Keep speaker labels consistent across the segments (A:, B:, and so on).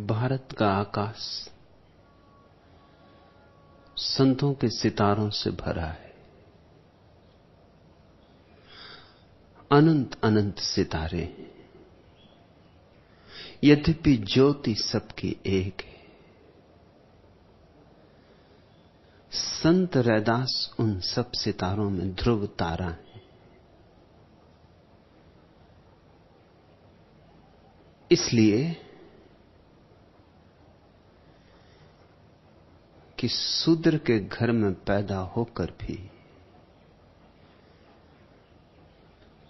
A: भारत का आकाश संतों के सितारों से भरा है। अनंत अनंत सितारे हैं, यद्यपि ज्योति सबकी एक है। संत रैदास उन सब सितारों में ध्रुव तारा है। इसलिए कि शूद्र के घर में पैदा होकर भी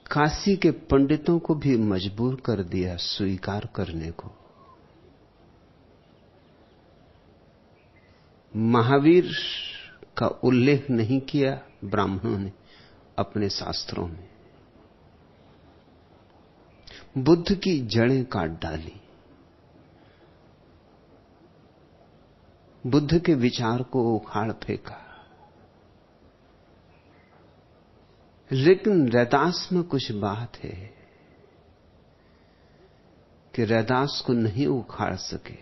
A: काशी के पंडितों को भी मजबूर कर दिया स्वीकार करने को। महावीर का उल्लेख नहीं किया ब्राह्मणों ने अपने शास्त्रों में। बुद्ध की जड़ें काट डाली, बुद्ध के विचार को उखाड़ फेंका। लेकिन रैदास में कुछ बात है कि रैदास को नहीं उखाड़ सके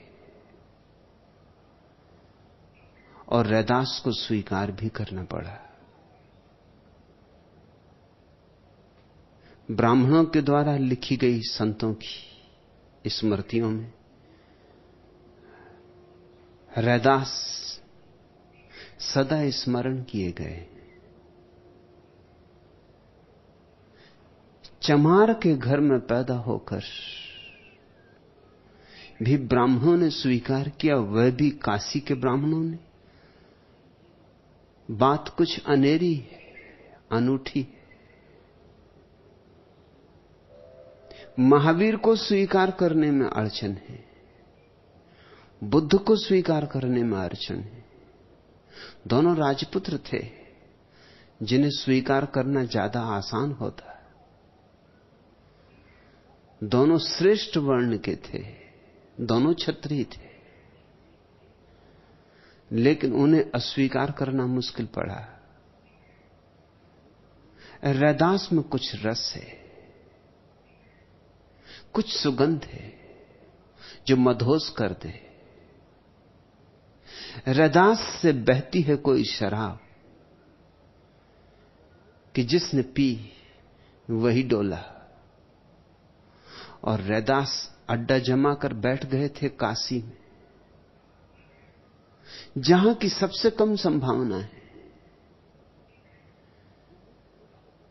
A: और रैदास को स्वीकार भी करना पड़ा। ब्राह्मणों के द्वारा लिखी गई संतों की स्मृतियों में रैदास सदा स्मरण किए गए। चमार के घर में पैदा होकर भी ब्राह्मणों ने स्वीकार किया, वह भी काशी के ब्राह्मणों ने। बात कुछ अनेरी है, अनूठी है। महावीर को स्वीकार करने में अड़चन है, बुद्ध को स्वीकार करने में अड़चन है। दोनों राजपुत्र थे जिन्हें स्वीकार करना ज्यादा आसान होता। दोनों श्रेष्ठ वर्ण के थे, दोनों क्षत्रिय थे, लेकिन उन्हें अस्वीकार करना मुश्किल पड़ा। रैदास में कुछ रस है, कुछ सुगंध है जो मदहोश कर दे। रैदास से बहती है कोई शराब कि जिसने पी वही डोला। और रैदास अड्डा जमा कर बैठ गए थे काशी में, जहां की सबसे कम संभावना है,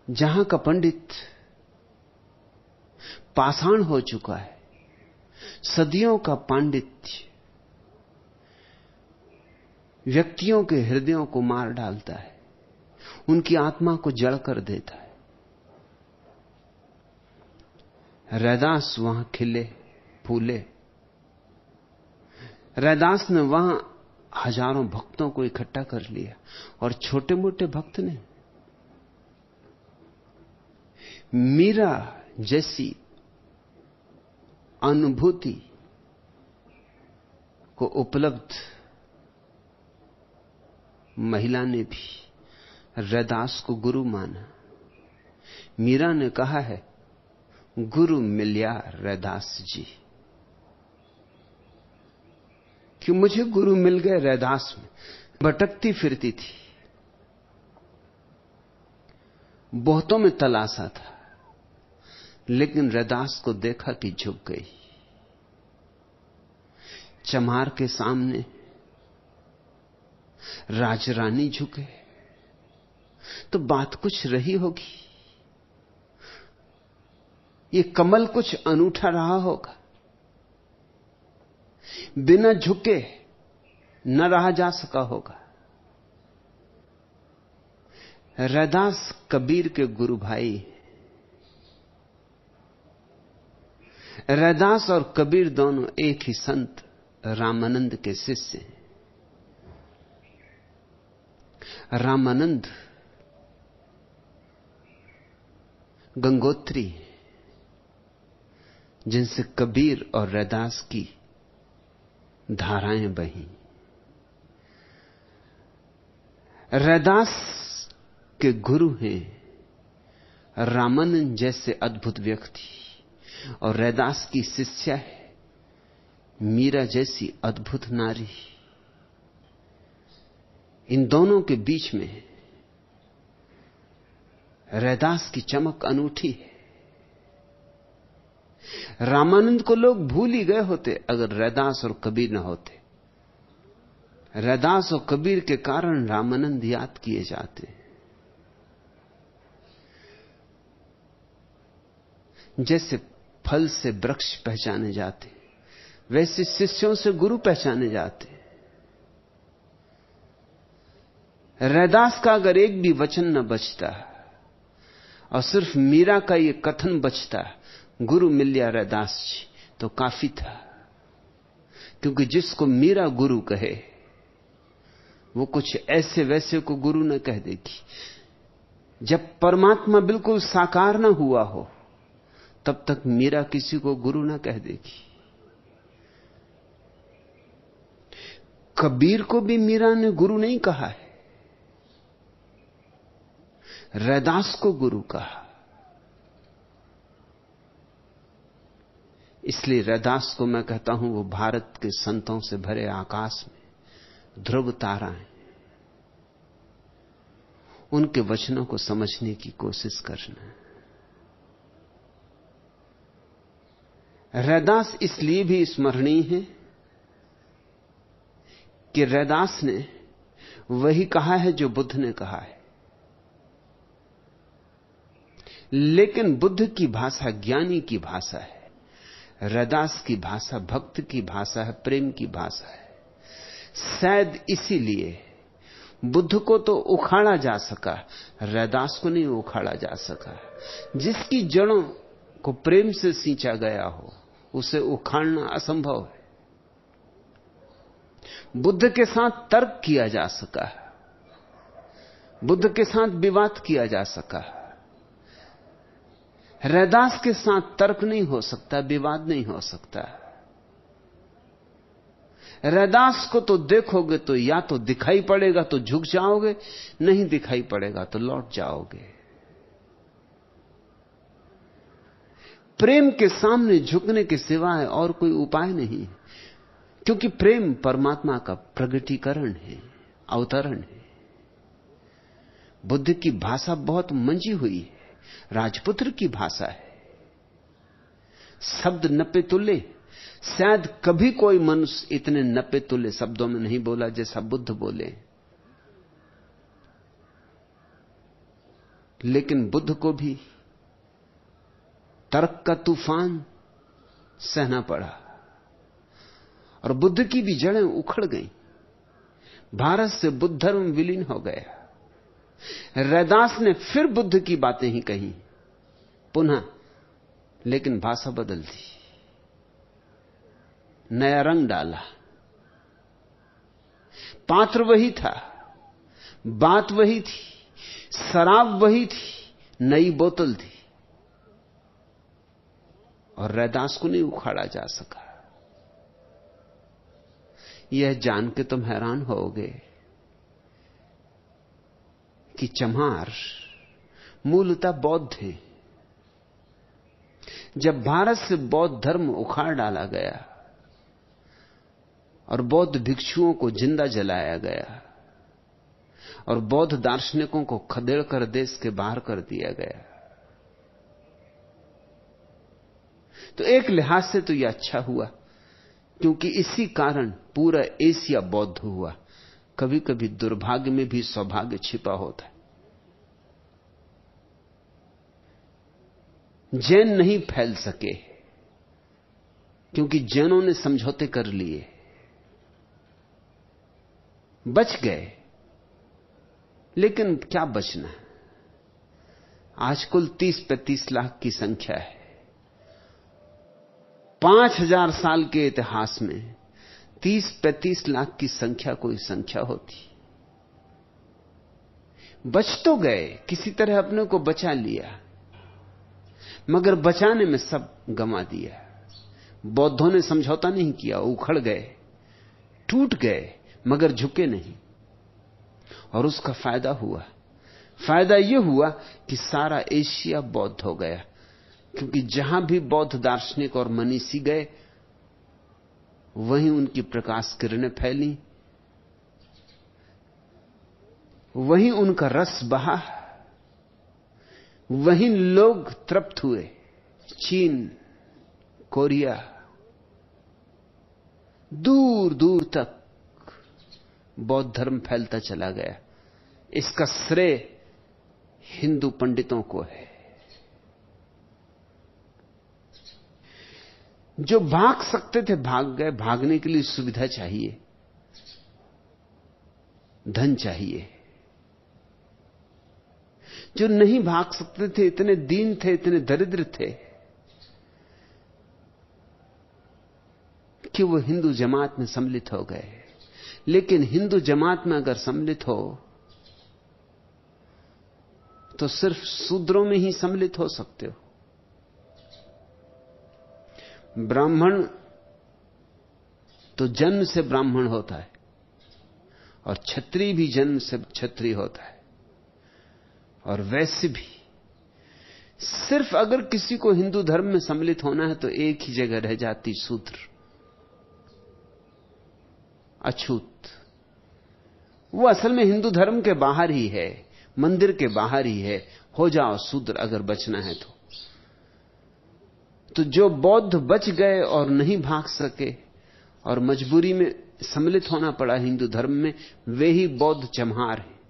A: जहां का पंडित पाषाण हो चुका है। सदियों का पांडित्य व्यक्तियों के हृदयों को मार डालता है, उनकी आत्मा को जड़ कर देता है। रैदास वहां खिले फूले। रैदास ने वहां हजारों भक्तों को इकट्ठा कर लिया, और छोटे मोटे भक्त ने मीरा जैसी अनुभूति को उपलब्ध महिला ने भी रैदास को गुरु माना। मीरा ने कहा है, गुरु मिल्या रैदास जी, कि मुझे गुरु मिल गए रैदास में। भटकती फिरती थी, बहुतों में तलाशा था, लेकिन रैदास को देखा कि झुक गई। चमार के सामने राजरानी झुके तो बात कुछ रही होगी, ये कमल कुछ अनूठा रहा होगा। बिना झुके न रहा जा सका होगा। रैदास कबीर के गुरु भाई, रैदास और कबीर दोनों एक ही संत रामानंद के शिष्य हैं। रामानंद गंगोत्री जिनसे कबीर और रैदास की धाराएं बही। रैदास के गुरु हैं रामानंद जैसे अद्भुत व्यक्ति, और रैदास की शिष्या है मीरा जैसी अद्भुत नारी, इन दोनों के बीच में रैदास की चमक अनूठी है। रामानंद को लोग भूल ही गए होते अगर रैदास और कबीर न होते। रैदास और कबीर के कारण रामानंद याद किए जाते हैं। जैसे फल से वृक्ष पहचाने जाते, वैसे शिष्यों से गुरु पहचाने जाते। रैदास का अगर एक भी वचन न बचता और सिर्फ मीरा का यह कथन बचता, गुरु मिल गया रैदास जी, तो काफी था। क्योंकि जिसको मीरा गुरु कहे वो कुछ ऐसे वैसे को गुरु न कह देगी। जब परमात्मा बिल्कुल साकार न हुआ हो तब तक मीरा किसी को गुरु न कह देगी। कबीर को भी मीरा ने गुरु नहीं कहा है, रैदास को गुरु कहा। इसलिए रैदास को मैं कहता हूं वो भारत के संतों से भरे आकाश में ध्रुव तारा है। उनके वचनों को समझने की कोशिश करना। रैदास इसलिए भी स्मरणीय है कि रैदास ने वही कहा है जो बुद्ध ने कहा है, लेकिन बुद्ध की भाषा ज्ञानी की भाषा है, रैदास की भाषा भक्त की भाषा है, प्रेम की भाषा है। शायद इसीलिए बुद्ध को तो उखाड़ा जा सका, रैदास को नहीं उखाड़ा जा सका। जिसकी जड़ों को प्रेम से सींचा गया हो उसे उखाड़ना असंभव है। बुद्ध के साथ तर्क किया जा सका, बुद्ध के साथ विवाद किया जा सका। रैदास के साथ तर्क नहीं हो सकता, विवाद नहीं हो सकता। रैदास को तो देखोगे तो या तो दिखाई पड़ेगा तो झुक जाओगे, नहीं दिखाई पड़ेगा तो लौट जाओगे। प्रेम के सामने झुकने के सिवाय और कोई उपाय नहीं, क्योंकि प्रेम परमात्मा का प्रगटीकरण है, अवतरण है। बुद्ध की भाषा बहुत मंजी हुई है, राजपुत्र की भाषा है। शब्द नपे तुल्य, शायद कभी कोई मनुष्य इतने नपे तुल्य शब्दों में नहीं बोला जैसा बुद्ध बोले। लेकिन बुद्ध को भी तर्क का तूफान सहना पड़ा और बुद्ध की भी जड़ें उखड़ गईं। भारत से बुद्ध धर्म विलीन हो गया। रैदास ने फिर बुद्ध की बातें ही कही पुनः, लेकिन भाषा बदल दी, नया रंग डाला। पात्र वही था, बात वही थी, शराब वही थी, नई बोतल थी, और रैदास को नहीं उखाड़ा जा सका। यह जान के तुम हैरान होगे कि चमार मूलतः बौद्ध थे। जब भारत से बौद्ध धर्म उखाड़ डाला गया और बौद्ध भिक्षुओं को जिंदा जलाया गया और बौद्ध दार्शनिकों को खदेड़ कर देश के बाहर कर दिया गया, तो एक लिहाज से तो यह अच्छा हुआ, क्योंकि इसी कारण पूरा एशिया बौद्ध हुआ। कभी कभी दुर्भाग्य में भी सौभाग्य छिपा होता है। जैन नहीं फैल सके क्योंकि जैनों ने समझौते कर लिए, बच गए। लेकिन क्या बचना, आज कुल 30-35 लाख की संख्या है। 5000 साल के इतिहास में 30-35 लाख की संख्या कोई संख्या होती। बच तो गए, किसी तरह अपने को बचा लिया, मगर बचाने में सब गंवा दिया। बौद्धों ने समझौता नहीं किया, उखड़ गए, टूट गए, मगर झुके नहीं। और उसका फायदा हुआ। फायदा यह हुआ कि सारा एशिया बौद्ध हो गया, क्योंकि जहां भी बौद्ध दार्शनिक और मनीषी गए वहीं उनकी प्रकाश किरणें फैली, वहीं उनका रस बहा, वहीं लोग तृप्त हुए। चीन, कोरिया, दूर दूर तक बौद्ध धर्म फैलता चला गया। इसका श्रेय हिंदू पंडितों को है। जो भाग सकते थे भाग गए। भागने के लिए सुविधा चाहिए, धन चाहिए। जो नहीं भाग सकते थे, इतने दीन थे, इतने दरिद्र थे कि वो हिंदू जमात में सम्मिलित हो गए। लेकिन हिंदू जमात में अगर सम्मिलित हो तो सिर्फ शूद्रों में ही सम्मिलित हो सकते हो। ब्राह्मण तो जन्म से ब्राह्मण होता है, और क्षत्रिय भी जन्म से क्षत्रिय होता है, और वैसे भी सिर्फ अगर किसी को हिंदू धर्म में सम्मिलित होना है तो एक ही जगह रह जाती, शूद्र, अछूत। वो असल में हिंदू धर्म के बाहर ही है, मंदिर के बाहर ही है। हो जाओ शूद्र अगर बचना है तो जो बौद्ध बच गए और नहीं भाग सके और मजबूरी में सम्मिलित होना पड़ा हिंदू धर्म में, वे ही बौद्ध चमहार हैं।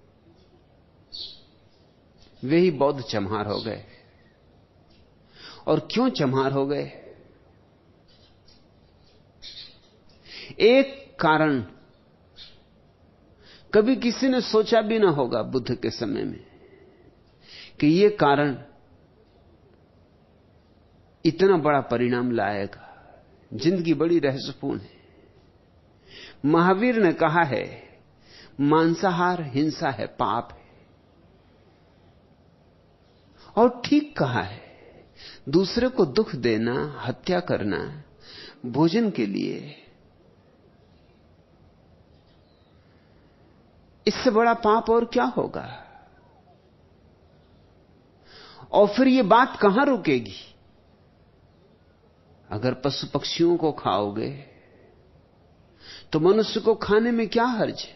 A: वे ही बौद्ध चमहार हो गए। और क्यों चमहार हो गए? एक कारण कभी किसी ने सोचा भी ना होगा बुद्ध के समय में कि यह कारण इतना बड़ा परिणाम लाएगा। जिंदगी बड़ी रहस्यपूर्ण है। महावीर ने कहा है मांसाहार हिंसा है, पाप है, और ठीक कहा है। दूसरे को दुख देना, हत्या करना भोजन के लिए, इससे बड़ा पाप और क्या होगा? और फिर यह बात कहां रुकेगी? अगर पशु पक्षियों को खाओगे तो मनुष्य को खाने में क्या हर्ज है?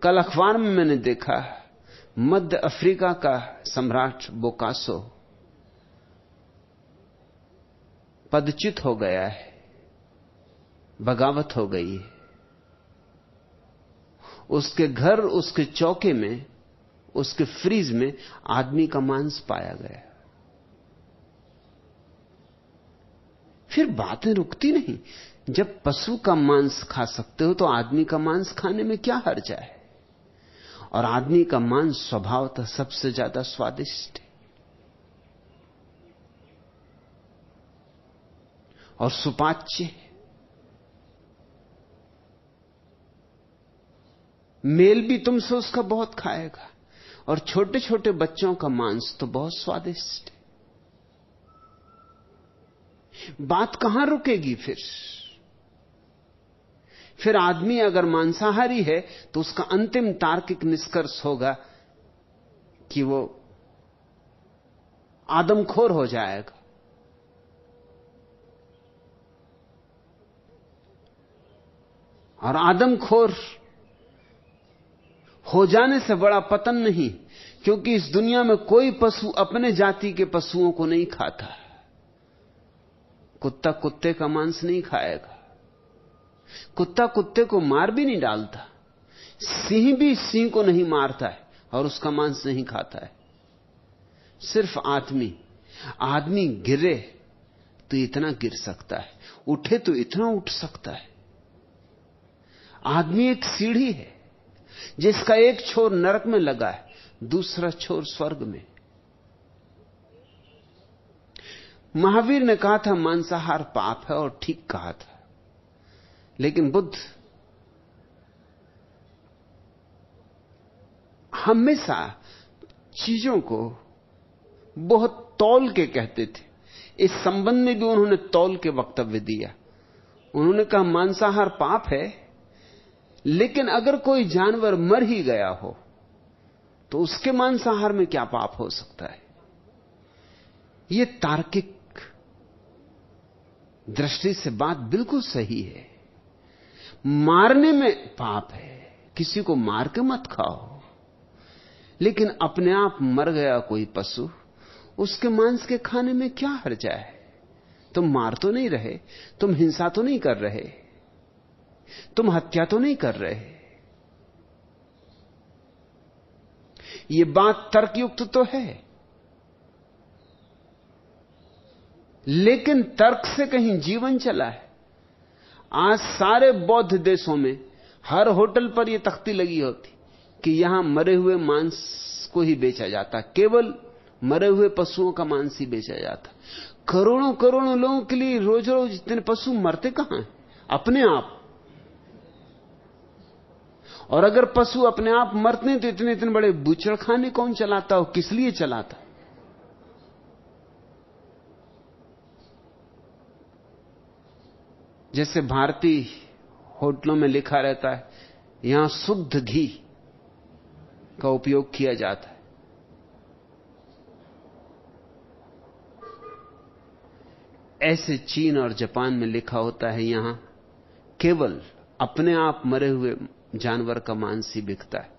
A: कल अखबार में मैंने देखा मध्य अफ्रीका का सम्राट बोकासो पदच्युत हो गया है, बगावत हो गई है। उसके घर, उसके चौके में, उसके फ्रीज में आदमी का मांस पाया गया। फिर बातें रुकती नहीं। जब पशु का मांस खा सकते हो तो आदमी का मांस खाने में क्या हर्ज है? और आदमी का मांस स्वभावतः सबसे ज्यादा स्वादिष्ट है और सुपाच्य है। मेल भी तुमसे उसका बहुत खाएगा, और छोटे छोटे बच्चों का मांस तो बहुत स्वादिष्ट है। बात कहां रुकेगी? फिर आदमी अगर मांसाहारी है तो उसका अंतिम तार्किक निष्कर्ष होगा कि वो आदमखोर हो जाएगा। और आदमखोर हो जाने से बड़ा पतन नहीं, क्योंकि इस दुनिया में कोई पशु अपने जाति के पशुओं को नहीं खाता। कुत्ता कुत्ते का मांस नहीं खाएगा, कुत्ता कुत्ते को मार भी नहीं डालता, सिंह भी सिंह को नहीं मारता है और उसका मांस नहीं खाता है। सिर्फ आदमी गिरे तो इतना गिर सकता है, उठे तो इतना उठ सकता है। आदमी एक सीढ़ी है जिसका एक छोर नरक में लगा है, दूसरा छोर स्वर्ग में। महावीर ने कहा था मांसाहार पाप है, और ठीक कहा था। लेकिन बुद्ध हमेशा चीजों को बहुत तौल के कहते थे। इस संबंध में भी उन्होंने तौल के वक्तव्य दिया। उन्होंने कहा मांसाहार पाप है, लेकिन अगर कोई जानवर मर ही गया हो तो उसके मांसाहार में क्या पाप हो सकता है? यह तार्किक दृष्टि से बात बिल्कुल सही है। मारने में पाप है, किसी को मार के मत खाओ, लेकिन अपने आप मर गया कोई पशु, उसके मांस के खाने में क्या हर्ज है? तुम मार तो नहीं रहे, तुम हिंसा तो नहीं कर रहे, तुम हत्या तो नहीं कर रहे। यह बात तर्कयुक्त तो है, लेकिन तर्क से कहीं जीवन चला है। आज सारे बौद्ध देशों में हर होटल पर यह तख्ती लगी होती कि यहां मरे हुए मांस को ही बेचा जाता, केवल मरे हुए पशुओं का मांस ही बेचा जाता। करोड़ों करोड़ों लोगों के लिए रोज रोज इतने पशु मरते कहां हैं? अपने आप। और अगर पशु अपने आप मरते तो इतने इतने बड़े बूचड़खाने कौन चलाता हो, किस लिए चलाता? जैसे भारतीय होटलों में लिखा रहता है यहां शुद्ध घी का उपयोग किया जाता है, ऐसे चीन और जापान में लिखा होता है यहां केवल अपने आप मरे हुए जानवर का मांस ही बिकता है।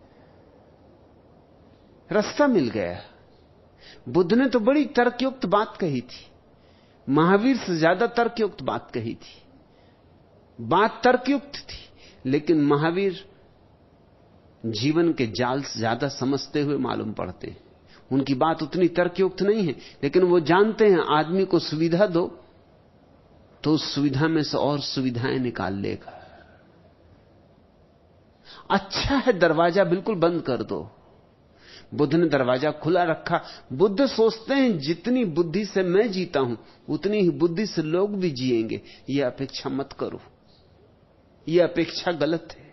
A: रास्ता मिल गया। बुद्ध ने तो बड़ी तर्कयुक्त बात कही थी, महावीर से ज्यादा तर्कयुक्त बात कही थी। बात तर्कयुक्त थी, लेकिन महावीर जीवन के जाल से ज्यादा समझते हुए मालूम पड़ते हैं। उनकी बात उतनी तर्कयुक्त नहीं है, लेकिन वो जानते हैं आदमी को सुविधा दो तो उस सुविधा में से और सुविधाएं निकाल लेगा। अच्छा है दरवाजा बिल्कुल बंद कर दो। बुद्ध ने दरवाजा खुला रखा। बुद्ध सोचते हैं जितनी बुद्धि से मैं जीता हूं उतनी ही बुद्धि से लोग भी जिएंगे। यह अपेक्षा मत करो, यह अपेक्षा गलत है।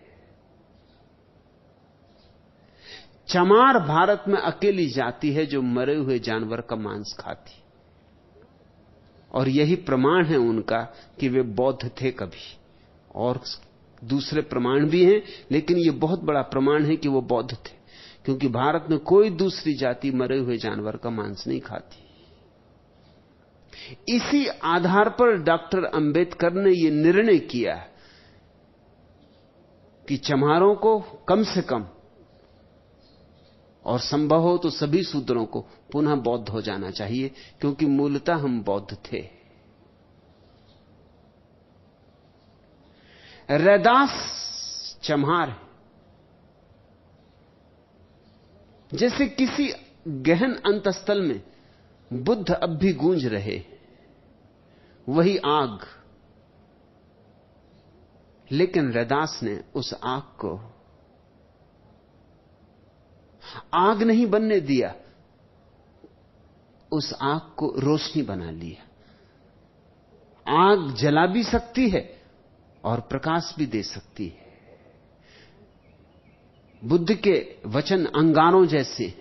A: चमार भारत में अकेली जाति है जो मरे हुए जानवर का मांस खाती, और यही प्रमाण है उनका कि वे बौद्ध थे कभी। और दूसरे प्रमाण भी हैं, लेकिन यह बहुत बड़ा प्रमाण है कि वो बौद्ध थे, क्योंकि भारत में कोई दूसरी जाति मरे हुए जानवर का मांस नहीं खाती। इसी आधार पर डॉक्टर अंबेडकर ने यह निर्णय किया कि चमारों को कम से कम और संभव हो तो सभी शूद्रों को पुनः बौद्ध हो जाना चाहिए, क्योंकि मूलतः हम बौद्ध थे। रैदास चमार है। जैसे किसी गहन अंतस्थल में बुद्ध अब भी गूंज रहे, वही आग। लेकिन रैदास ने उस आग को आग नहीं बनने दिया, उस आग को रोशनी बना लिया। आग जला भी सकती है और प्रकाश भी दे सकती है। बुद्ध के वचन अंगारों जैसे,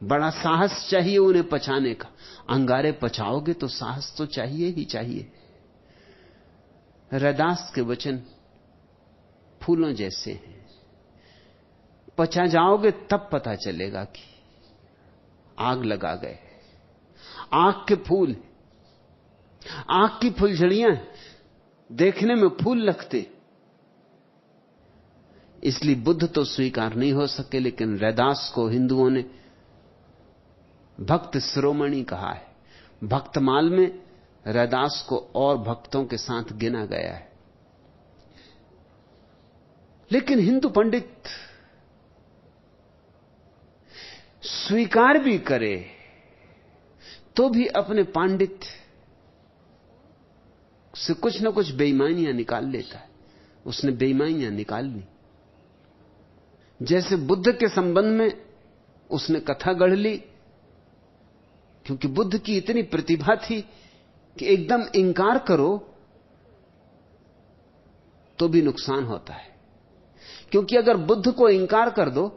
A: बड़ा साहस चाहिए उन्हें पचाने का। अंगारे पचाओगे तो साहस तो चाहिए ही चाहिए। रैदास के वचन फूलों जैसे हैं, पचा जाओगे तब पता चलेगा कि आग लगा गए। आग के फूल, आग की फुलझड़ियां देखने में फूल लगते, इसलिए बुद्ध तो स्वीकार नहीं हो सके। लेकिन रैदास को हिंदुओं ने भक्त शिरोमणि कहा है। भक्तमाल में रैदास को और भक्तों के साथ गिना गया है। लेकिन हिंदू पंडित स्वीकार भी करे तो भी अपने पांडित्य से कुछ न कुछ बेईमानियां निकाल लेता है। उसने बेईमानियां निकाल ली। जैसे बुद्ध के संबंध में उसने कथा गढ़ ली, क्योंकि बुद्ध की इतनी प्रतिभा थी कि एकदम इंकार करो तो भी नुकसान होता है। क्योंकि अगर बुद्ध को इंकार कर दो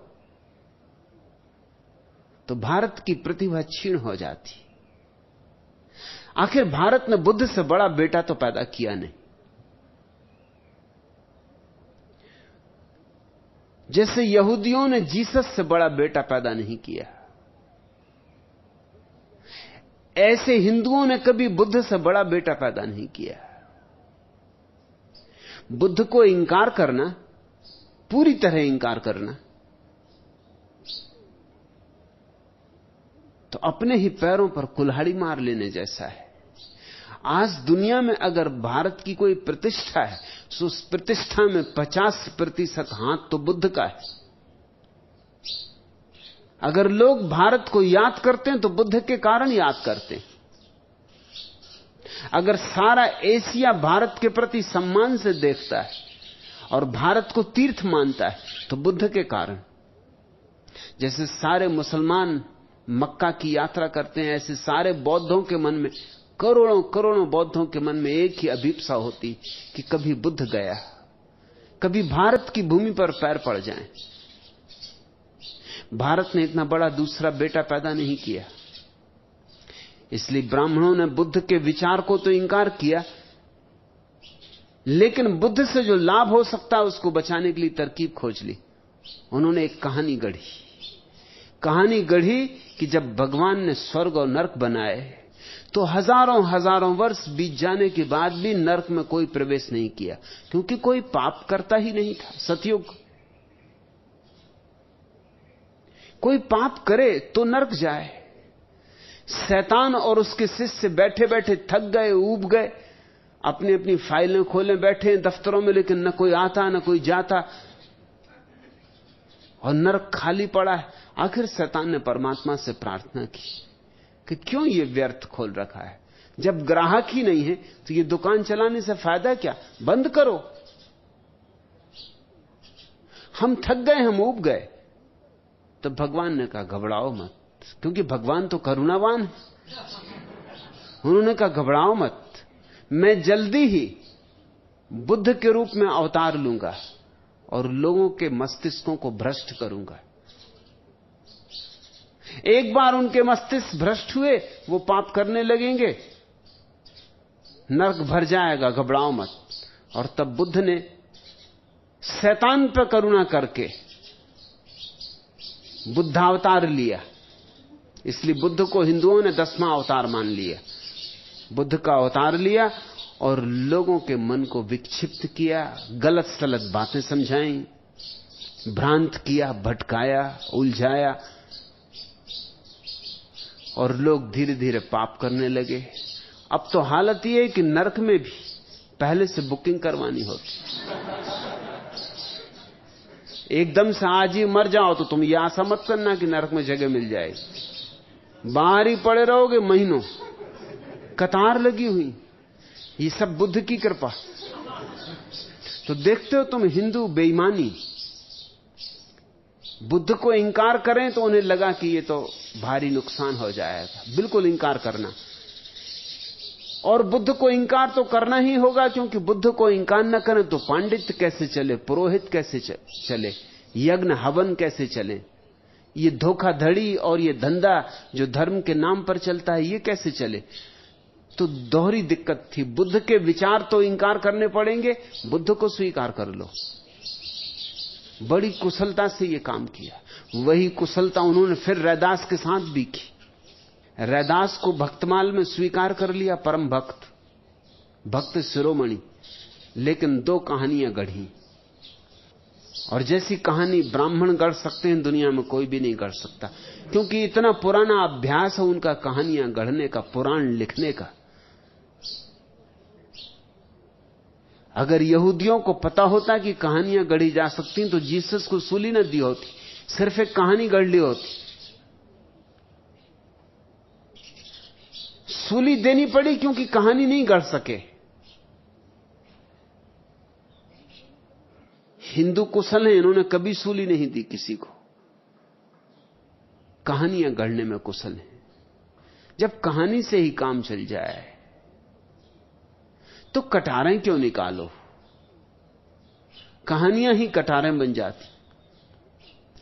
A: तो भारत की प्रतिभा क्षीण हो जाती। आखिर भारत ने बुद्ध से बड़ा बेटा तो पैदा किया नहीं। जैसे यहूदियों ने जीसस से बड़ा बेटा पैदा नहीं किया, ऐसे हिंदुओं ने कभी बुद्ध से बड़ा बेटा पैदा नहीं किया। बुद्ध को इंकार करना, पूरी तरह इंकार करना, तो अपने ही पैरों पर कुल्हाड़ी मार लेने जैसा है। आज दुनिया में अगर भारत की कोई प्रतिष्ठा है तो उस प्रतिष्ठा में 50% हाथ तो बुद्ध का है। अगर लोग भारत को याद करते हैं तो बुद्ध के कारण याद करते हैं। अगर सारा एशिया भारत के प्रति सम्मान से देखता है और भारत को तीर्थ मानता है तो बुद्ध के कारण। जैसे सारे मुसलमान मक्का की यात्रा करते हैं, ऐसे सारे बौद्धों के मन में, करोड़ों करोड़ों बौद्धों के मन में एक ही अभिप्सा होती कि कभी बुद्ध गया, कभी भारत की भूमि पर पैर पड़ जाएं। भारत ने इतना बड़ा दूसरा बेटा पैदा नहीं किया, इसलिए ब्राह्मणों ने बुद्ध के विचार को तो इंकार किया, लेकिन बुद्ध से जो लाभ हो सकता है उसको बचाने के लिए तरकीब खोज ली। उन्होंने एक कहानी गढ़ी कि जब भगवान ने स्वर्ग और नरक बनाए तो हजारों हजारों वर्ष बीत जाने के बाद भी नरक में कोई प्रवेश नहीं किया, क्योंकि कोई पाप करता ही नहीं था। सतयुग, कोई पाप करे तो नरक जाए। शैतान और उसके शिष्य बैठे बैठे थक गए, ऊब गए, अपनी अपनी फाइलें खोले बैठे हैं दफ्तरों में, लेकिन न कोई आता न कोई जाता और नरक खाली पड़ा है। आखिर शैतान ने परमात्मा से प्रार्थना की कि क्यों ये व्यर्थ खोल रखा है, जब ग्राहक ही नहीं है तो ये दुकान चलाने से फायदा क्या, बंद करो। हम थक गए, हम ऊब गए। तो भगवान ने कहा घबराओ मत, क्योंकि भगवान तो करुणावान है। उन्होंने कहा घबराओ मत, मैं जल्दी ही बुद्ध के रूप में अवतार लूंगा और लोगों के मस्तिष्कों को भ्रष्ट करूंगा। एक बार उनके मस्तिष्क भ्रष्ट हुए, वो पाप करने लगेंगे, नरक भर जाएगा, घबराओ मत। और तब बुद्ध ने शैतान पर करुणा करके बुद्धावतार लिया। इसलिए बुद्ध को हिंदुओं ने 10वां अवतार मान लिया। बुद्ध का अवतार लिया और लोगों के मन को विक्षिप्त किया, गलत सलत बातें समझाई, भ्रांत किया, भटकाया, उलझाया, और लोग धीरे धीरे पाप करने लगे। अब तो हालत यह है कि नरक में भी पहले से बुकिंग करवानी होती। एकदम से आज ही मर जाओ तो तुम यह आशा मत करना कि नरक में जगह मिल जाएगी, बाहर ही पड़े रहोगे महीनों, कतार लगी हुई। ये सब बुद्ध की कृपा। तो देखते हो तुम हिंदू बेईमानी, बुद्ध को इंकार करें तो उन्हें लगा कि ये तो भारी नुकसान हो जाएगा, बिल्कुल इंकार करना। और बुद्ध को इंकार तो करना ही होगा, क्योंकि बुद्ध को इंकार न करें तो पांडित्य कैसे चले, पुरोहित कैसे चले, यज्ञ हवन कैसे चले, ये धोखाधड़ी और ये धंधा जो धर्म के नाम पर चलता है ये कैसे चले। तो दोहरी दिक्कत थी। बुद्ध के विचार तो इंकार करने पड़ेंगे, बुद्ध को स्वीकार कर लो। बड़ी कुशलता से ये काम किया। वही कुशलता उन्होंने फिर रैदास के साथ भी की। रैदास को भक्तमाल में स्वीकार कर लिया, परम भक्त, भक्त शिरोमणि, लेकिन 2 कहानियां गढ़ी। और जैसी कहानी ब्राह्मण गढ़ सकते हैं दुनिया में कोई भी नहीं गढ़ सकता, क्योंकि इतना पुराना अभ्यास है उनका कहानियां गढ़ने का, पुराण लिखने का। अगर यहूदियों को पता होता कि कहानियां गढ़ी जा सकती तो जीसस को सूली न दी होती, सिर्फ एक कहानी गढ़ ली होती। सूली देनी पड़ी क्योंकि कहानी नहीं गढ़ सके। हिंदू कुशल हैं, इन्होंने कभी सूली नहीं दी किसी को, कहानियां गढ़ने में कुशल हैं। जब कहानी से ही काम चल जाए तो कटारें क्यों निकालो, कहानियां ही कटारें बन जाती।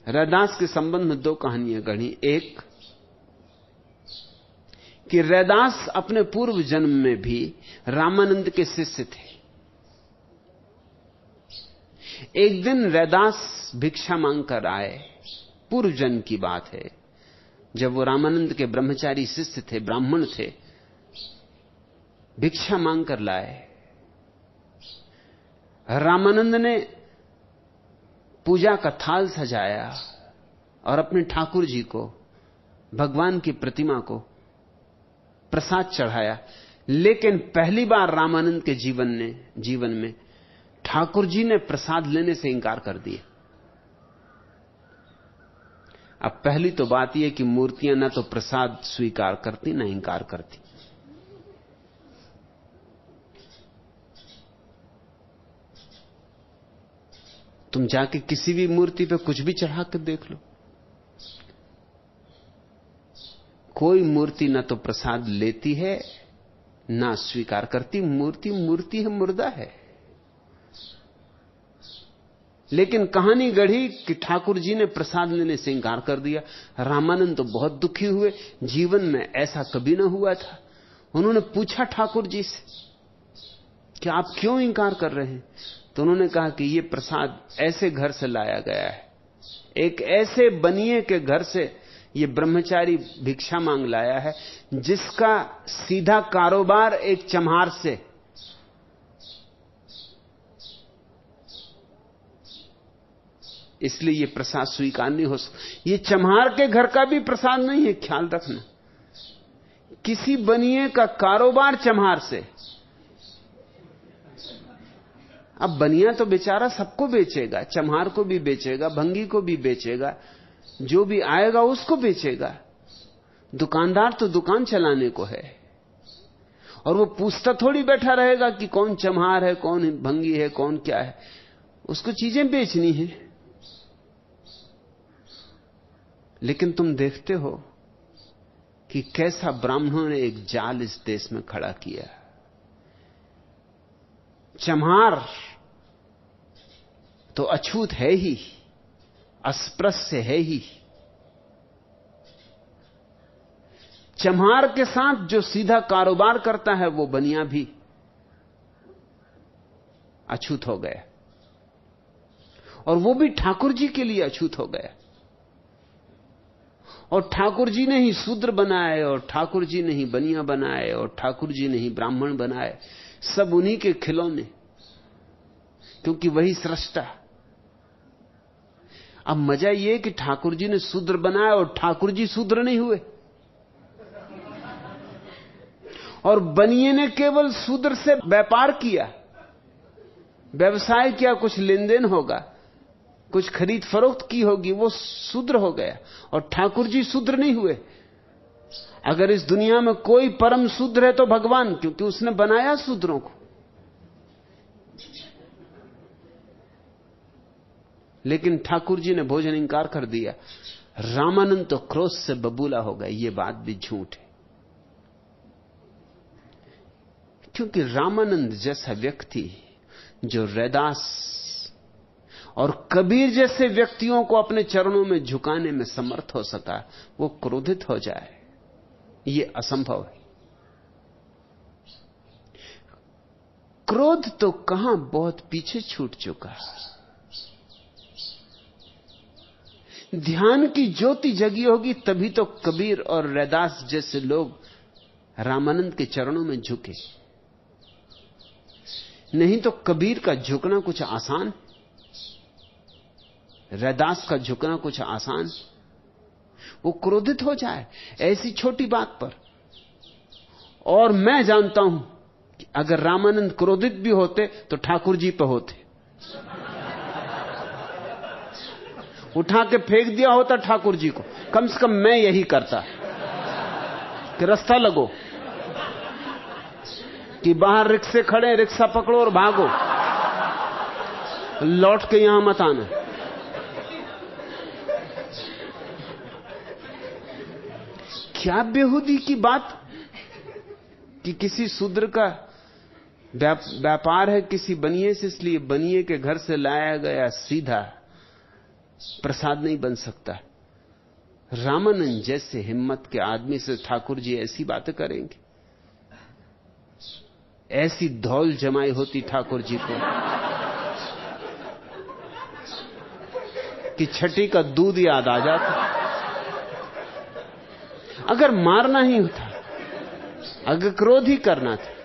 A: रैदास के संबंध में 2 कहानियां गढ़ी। एक कि रैदास अपने पूर्व जन्म में भी रामानंद के शिष्य थे। एक दिन रैदास भिक्षा मांगकर आए, पूर्व जन्म की बात है। जब वो रामानंद के ब्रह्मचारी शिष्य थे, ब्राह्मण थे, भिक्षा मांगकर लाए। रामानंद ने पूजा का थाल सजाया और अपने ठाकुर जी को, भगवान की प्रतिमा को प्रसाद चढ़ाया। लेकिन पहली बार रामानंद के जीवन में ठाकुर जी ने प्रसाद लेने से इंकार कर दिया। अब पहली तो बात यह कि मूर्तियां ना तो प्रसाद स्वीकार करती ना इंकार करती। तुम जाके किसी भी मूर्ति पे कुछ भी चढ़ा कर देख लो, कोई मूर्ति ना तो प्रसाद लेती है ना स्वीकार करती। मूर्ति मूर्ति है, मुर्दा है। लेकिन कहानी गढ़ी कि ठाकुर जी ने प्रसाद लेने से इंकार कर दिया। रामानंद तो बहुत दुखी हुए, जीवन में ऐसा कभी ना हुआ था। उन्होंने पूछा ठाकुर जी से कि आप क्यों इंकार कर रहे हैं? तो उन्होंने कहा कि यह प्रसाद ऐसे घर से लाया गया है, एक ऐसे बनिए के घर से यह ब्रह्मचारी भिक्षा मांग लाया है जिसका सीधा कारोबार एक चम्हार से। इसलिए यह प्रसाद स्वीकार नहीं हो सकता। यह चम्हार के घर का भी प्रसाद नहीं है, ख्याल रखना। किसी बनिए का कारोबार चम्हार से। अब बनिया तो बेचारा सबको बेचेगा, चम्हार को भी बेचेगा, भंगी को भी बेचेगा, जो भी आएगा उसको बेचेगा। दुकानदार तो दुकान चलाने को है, और वो पूछता थोड़ी बैठा रहेगा कि कौन चम्हार है, कौन भंगी है, कौन क्या है। उसको चीजें बेचनी है। लेकिन तुम देखते हो कि कैसा ब्राह्मणों ने एक जाल इस देश में खड़ा किया। चम्हार तो अछूत है ही, अस्पृश्य है ही। चम्हार के साथ जो सीधा कारोबार करता है वो बनिया भी अछूत हो गया, और वो भी ठाकुर जी के लिए अछूत हो गया। और ठाकुर जी ने ही शूद्र बनाए, और ठाकुर जी ने ही बनिया बनाए, और ठाकुर जी ने ही ब्राह्मण बनाए। सब उन्हीं के खिलौने, क्योंकि वही सृष्टा। अब मजा यह कि ठाकुर जी ने शूद्र बनाया और ठाकुर जी शूद्र नहीं हुए, और बनिए ने केवल शूद्र से व्यापार किया, व्यवसाय किया, कुछ लेन देन होगा, कुछ खरीद फरोख्त की होगी, वो शूद्र हो गया। और ठाकुर जी शूद्र नहीं हुए। अगर इस दुनिया में कोई परम शूद्र है तो भगवान, क्योंकि उसने बनाया शूद्रों को। लेकिन ठाकुर जी ने भोजन इंकार कर दिया। रामानंद तो क्रोध से बबूला हो गए। ये बात भी झूठ है, क्योंकि रामानंद जैसा व्यक्ति जो रैदास और कबीर जैसे व्यक्तियों को अपने चरणों में झुकाने में समर्थ हो सका, वो क्रोधित हो जाए, ये असंभव है। क्रोध तो कहां, बहुत पीछे छूट चुका। ध्यान की ज्योति जगी होगी तभी तो कबीर और रैदास जैसे लोग रामानंद के चरणों में झुके। नहीं तो कबीर का झुकना कुछ आसान, रैदास का झुकना कुछ आसान। वो क्रोधित हो जाए ऐसी छोटी बात पर। और मैं जानता हूं कि अगर रामानंद क्रोधित भी होते तो ठाकुर जी पे होते। उठा के फेंक दिया होता ठाकुर जी को। कम से कम मैं यही करता कि रास्ता लगो, कि बाहर रिक्शे खड़े, रिक्शा पकड़ो और भागो, लौट के यहां मत आना। क्या बेहूदी की बात कि किसी शूद्र का व्यापार है किसी बनिए से, इसलिए बनिए के घर से लाया गया सीधा प्रसाद नहीं बन सकता। रामानंद जैसे हिम्मत के आदमी से ठाकुर जी ऐसी बातें करेंगे? ऐसी धौल जमाई होती ठाकुर जी को कि छठी का दूध याद आ जाता। अगर मारना ही था, अगर क्रोध ही करना था,